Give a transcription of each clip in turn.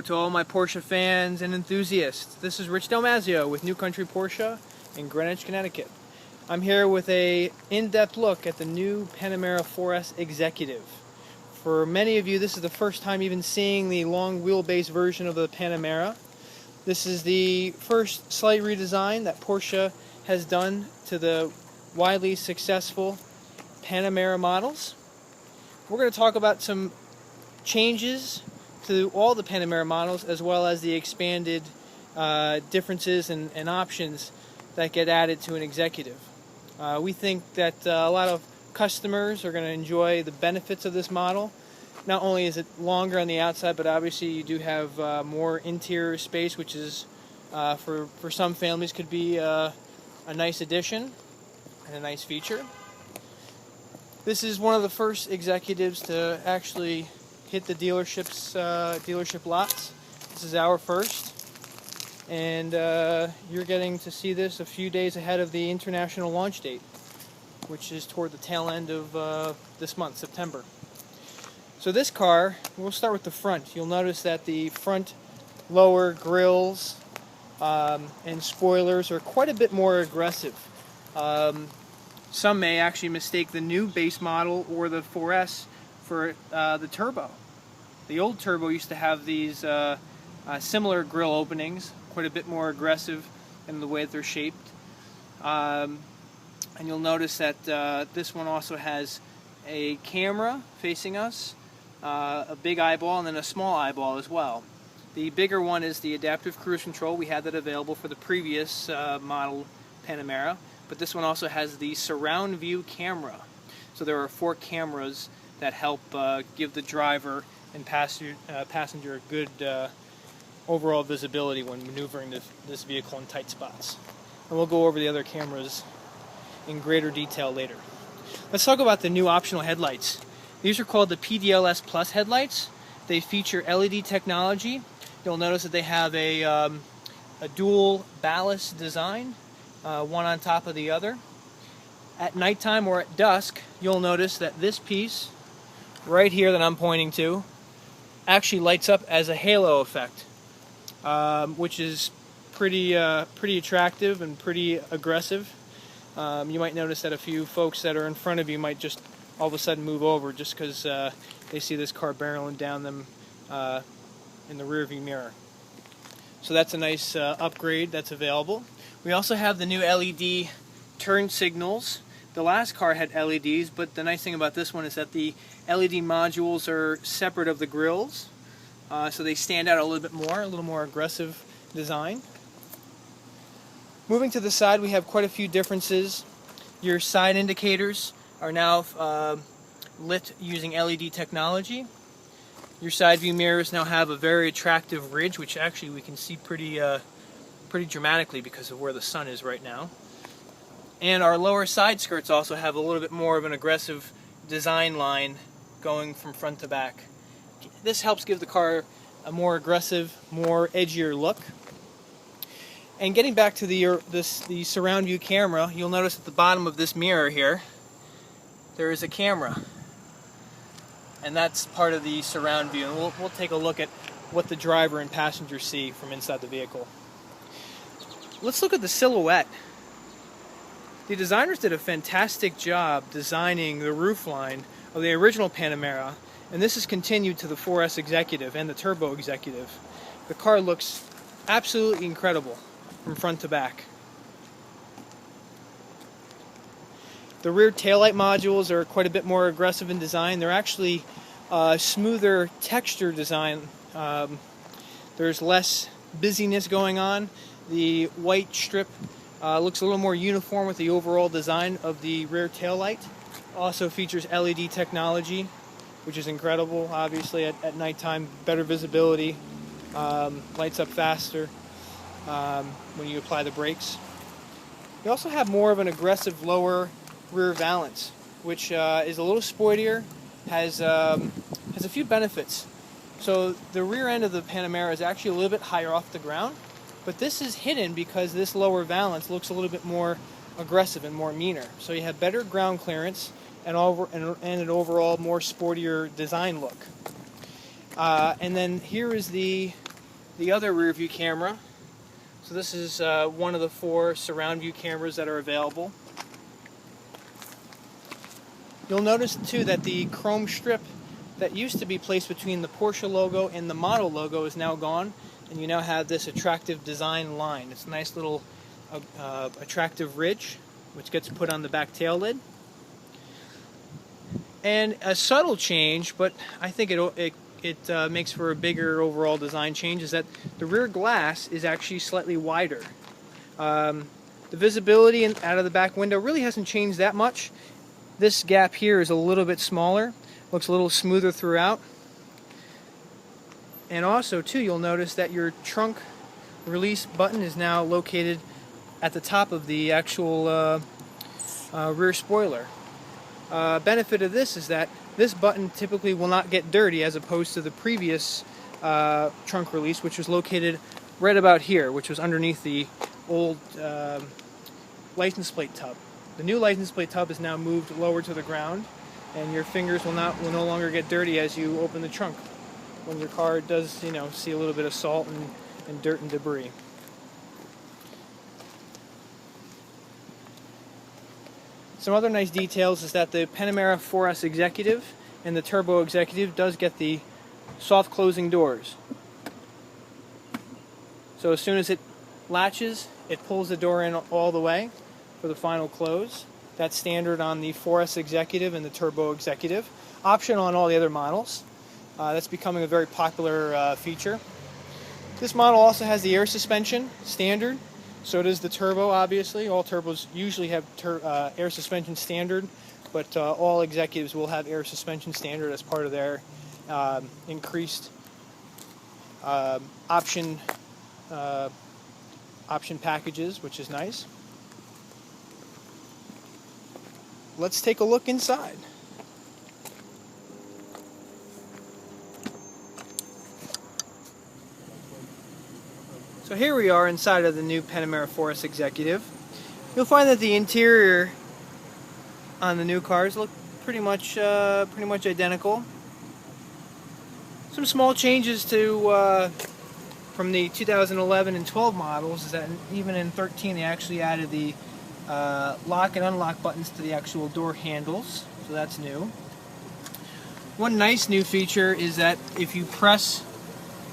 Hello to all my Porsche fans and enthusiasts. This is Rich Dalmazio with New Country Porsche in Greenwich, Connecticut. I'm here with a in-depth look at the new Panamera 4S Executive. For many of you, this is the first time even seeing the long wheelbase version of the Panamera. This is the first slight redesign that Porsche has done to the widely successful Panamera models. We're going to talk about some changes to all the Panamera models, as well as the expanded differences and options that get added to an Executive. We think that a lot of customers are going to enjoy the benefits of this model. Not only is it longer on the outside, but obviously you do have more interior space, which is for some families could be a nice addition and a nice feature. This is one of the first Executives to actually hit the dealership lots. This is our first, and you're getting to see this a few days ahead of the international launch date, which is toward the tail end of this month, September. So this car, we'll start with the front. You'll notice that the front lower grills and spoilers are quite a bit more aggressive. Some may actually mistake the new base model or the 4S for the turbo. The old turbo used to have these similar grille openings, quite a bit more aggressive in the way that they're shaped. And you'll notice that this one also has a camera facing us, a big eyeball, and then a small eyeball as well. The bigger one is the adaptive cruise control. We had that available for the previous model Panamera, but this one also has the surround view camera. So there are 4 cameras that help give the driver and passenger a good overall visibility when maneuvering this vehicle in tight spots. And we'll go over the other cameras in greater detail later. Let's talk about the new optional headlights. These are called the PDLS Plus headlights. They feature LED technology. You'll notice that they have a dual ballast design, one on top of the other. At nighttime or at dusk, you'll notice that this piece right here that I'm pointing to actually lights up as a halo effect, which is pretty attractive and pretty aggressive. You might notice that a few folks that are in front of you might just all of a sudden move over just because they see this car barreling down them in the rearview mirror. So that's a nice upgrade that's available. We also have the new LED turn signals. The last car had LEDs, but the nice thing about this one is that the LED modules are separate of the grills, so they stand out a little more aggressive design. Moving to the side, we have quite a few differences. Your side indicators are now lit using LED technology. Your side view mirrors now have a very attractive ridge, which actually we can see pretty dramatically because of where the sun is right now. And our lower side skirts also have a little bit more of an aggressive design line going from front to back. This helps give the car a more aggressive, more edgier look. And getting back to the surround view camera, you'll notice at the bottom of this mirror here, there is a camera. And that's part of the surround view. And we'll take a look at what the driver and passenger see from inside the vehicle. Let's look at the silhouette. The designers did a fantastic job designing the roofline of the original Panamera, and this is continued to the 4S Executive and the Turbo Executive. The car looks absolutely incredible from front to back. The rear taillight modules are quite a bit more aggressive in design. They're actually smoother texture design. There's less busyness going on. The white strip looks a little more uniform with the overall design of the rear taillight. Also features LED technology, which is incredible. Obviously at nighttime, better visibility, lights up faster when you apply the brakes. You also have more of an aggressive lower rear valance, which is a little sportier, has a few benefits. So the rear end of the Panamera is actually a little bit higher off the ground, but this is hidden because this lower valance looks a little bit more aggressive and more meaner. So you have better ground clearance and an overall more sportier design look. And then here is the the other rear view camera. So this is one of the 4 surround view cameras that are available. You'll notice too that the chrome strip that used to be placed between the Porsche logo and the model logo is now gone, and you now have this attractive design line. It's a nice little attractive ridge which gets put on the back tail lid. And a subtle change, but I think it makes for a bigger overall design change, is that the rear glass is actually slightly wider. The visibility out of the back window really hasn't changed that much. This gap here is a little bit smaller, looks a little smoother throughout. And also too, you'll notice that your trunk release button is now located at the top of the actual rear spoiler. Benefit of this is that this button typically will not get dirty, as opposed to the previous trunk release, which was located right about here, which was underneath the old license plate tub. The new license plate tub is now moved lower to the ground, and your fingers will no longer get dirty as you open the trunk when your car does, you know, see a little bit of salt and dirt and debris. Some other nice details is that the Panamera 4S Executive and the Turbo Executive does get the soft closing doors. So as soon as it latches, it pulls the door in all the way for the final close. That's standard on the 4S Executive and the Turbo Executive. Optional on all the other models. That's becoming a very popular feature. This model also has the air suspension standard. So does the Turbo, obviously. All turbos usually have air suspension standard, but all executives will have air suspension standard as part of their increased option packages, which is nice. Let's take a look inside. So here we are inside of the new Panamera 4S Executive. You'll find that the interior on the new cars look pretty much identical. Some small changes to from the 2011 and 12 models is that even in 13 they actually added the lock and unlock buttons to the actual door handles, so that's new. One nice new feature is that if you press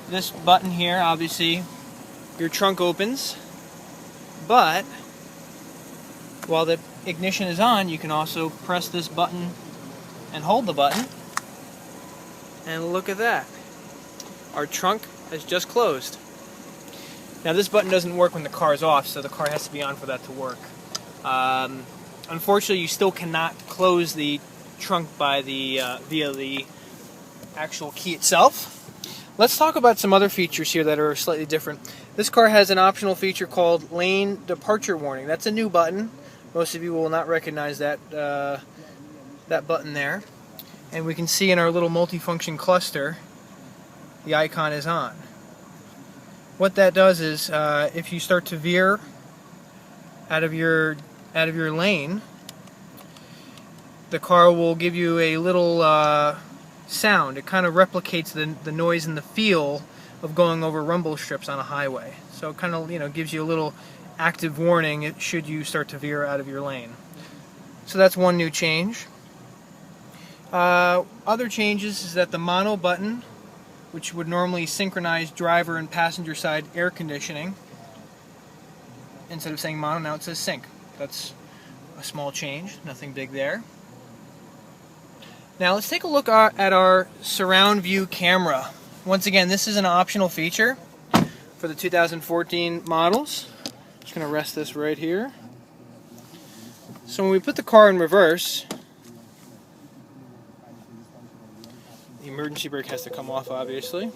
this button here, obviously your trunk opens, but while the ignition is on, you can also press this button and hold the button, and look at that. Our trunk has just closed. Now this button doesn't work when the car is off, so the car has to be on for that to work. Unfortunately, you still cannot close the trunk by via the actual key itself. Let's talk about some other features here that are slightly different. This car has an optional feature called Lane Departure Warning. That's a new button. Most of you will not recognize that button there. And we can see in our little multifunction cluster, the icon is on. What that does is, if you start to veer out of your lane, the car will give you a little sound. It kind of replicates the noise and the feel of going over rumble strips on a highway. So it kind of, you know, gives you a little active warning should you start to veer out of your lane. So that's one new change. Other changes is that the mono button, which would normally synchronize driver and passenger side air conditioning, instead of saying mono, now it says sync. That's a small change, nothing big there. Now let's take a look at our surround view camera. Once again, this is an optional feature for the 2014 models. Just going to rest this right here. So when we put the car in reverse, the emergency brake has to come off, obviously.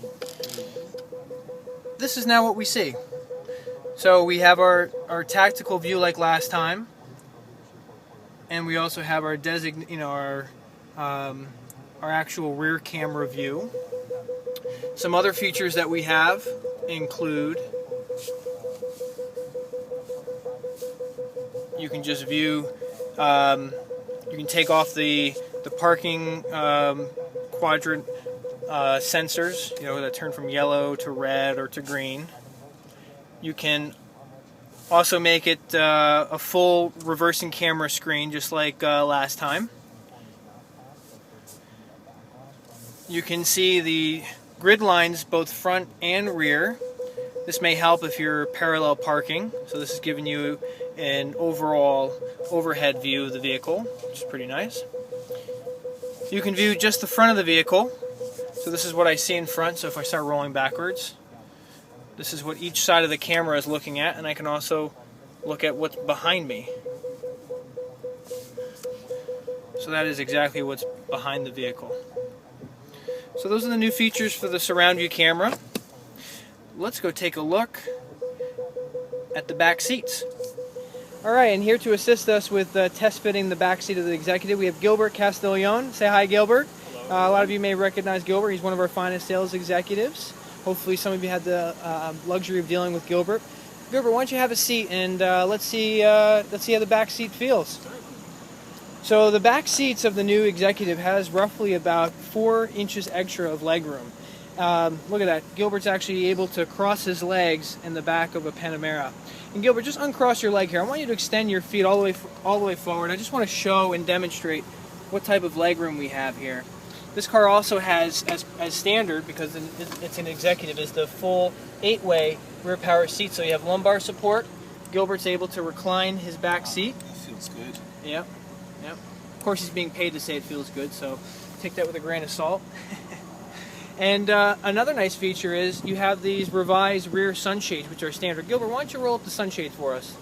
This is now what we see. So we have our tactical view like last time, and we also have our our actual rear camera view. Some other features that we have include you can just view, you can take off the parking quadrant sensors, that turn from yellow to red or to green. You can also make it a full reversing camera screen, just like last time. You can see the grid lines both front and rear. This may help if you're parallel parking. So this is giving you an overall overhead view of the vehicle, which is pretty nice. You can view just the front of the vehicle. So this is what I see in front. So if I start rolling backwards, this is what each side of the camera is looking at, and I can also look at what's behind me. So that is exactly what's behind the vehicle. So those are the new features for the surround view camera. Let's go take a look at the back seats. Alright, and here to assist us with test fitting the back seat of the Executive, we have Gilbert Castiglione. Say hi, Gilbert. A lot of you may recognize Gilbert. He's one of our finest sales executives. Hopefully some of you had the luxury of dealing with Gilbert. Gilbert, why don't you have a seat and let's see how the back seat feels. So the back seats of the new Executive has roughly about 4 inches extra of legroom. Look at that. Gilbert's actually able to cross his legs in the back of a Panamera. And Gilbert, just uncross your leg here. I want you to extend your feet all the way forward. I just want to show and demonstrate what type of legroom we have here. This car also has, as standard, because it's an Executive, is the full 8-way rear power seat. So you have lumbar support. Gilbert's able to recline his back seat. That feels good. Yep. Yep. Of course, he's being paid to say it feels good, so take that with a grain of salt. And another nice feature is you have these revised rear sunshades, which are standard. Gilbert, why don't you roll up the sunshades for us?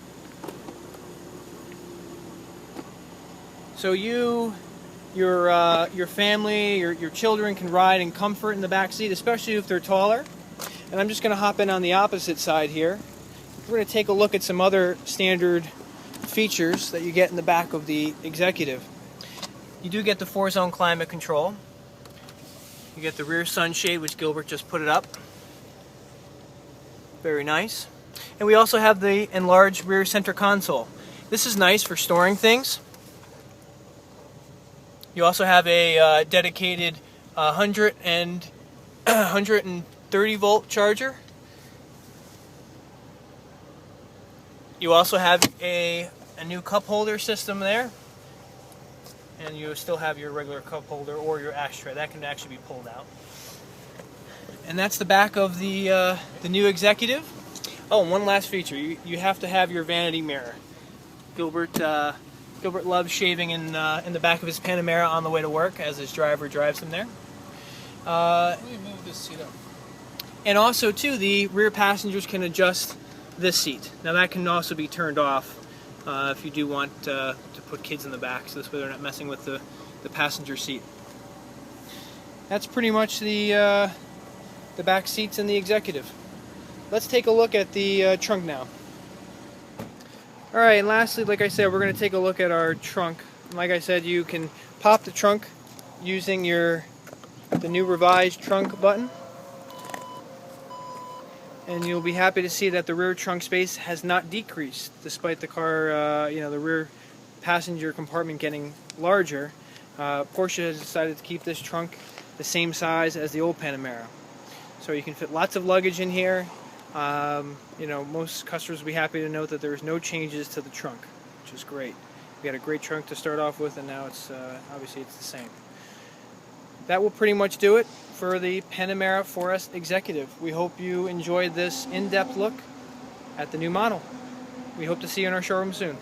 So your family, your children can ride in comfort in the back seat, especially if they're taller. And I'm just going to hop in on the opposite side here. We're going to take a look at some other standard features that you get in the back of the Executive. You do get the 4-zone climate control. You get the rear sunshade, which Gilbert just put it up. Very nice. And we also have the enlarged rear center console. This is nice for storing things. You also have a dedicated 130 volt charger. You also have a new cup holder system there. And you still have your regular cup holder or your ashtray. That can actually be pulled out. And that's the back of the new Executive. Oh, and one last feature. You have to have your vanity mirror. Gilbert loves shaving in the back of his Panamera on the way to work as his driver drives him there. Let me move this seat up. And also, too, the rear passengers can adjust this seat. Now, that can also be turned off if you do want to put kids in the back, so this way they're not messing with the passenger seat. That's pretty much the back seats in the Executive. Let's take a look at the trunk now. Alright, and lastly, like I said, we're going to take a look at our trunk. Like I said, you can pop the trunk using the new revised trunk button. And you'll be happy to see that the rear trunk space has not decreased, despite the car, the rear passenger compartment getting larger. Porsche has decided to keep this trunk the same size as the old Panamera. So you can fit lots of luggage in here. Most customers will be happy to note that there's no changes to the trunk, which is great. We had a great trunk to start off with, and now it's obviously it's the same. That will pretty much do it for the Panamera 4S Executive. We hope you enjoyed this in-depth look at the new model. We hope to see you in our showroom soon.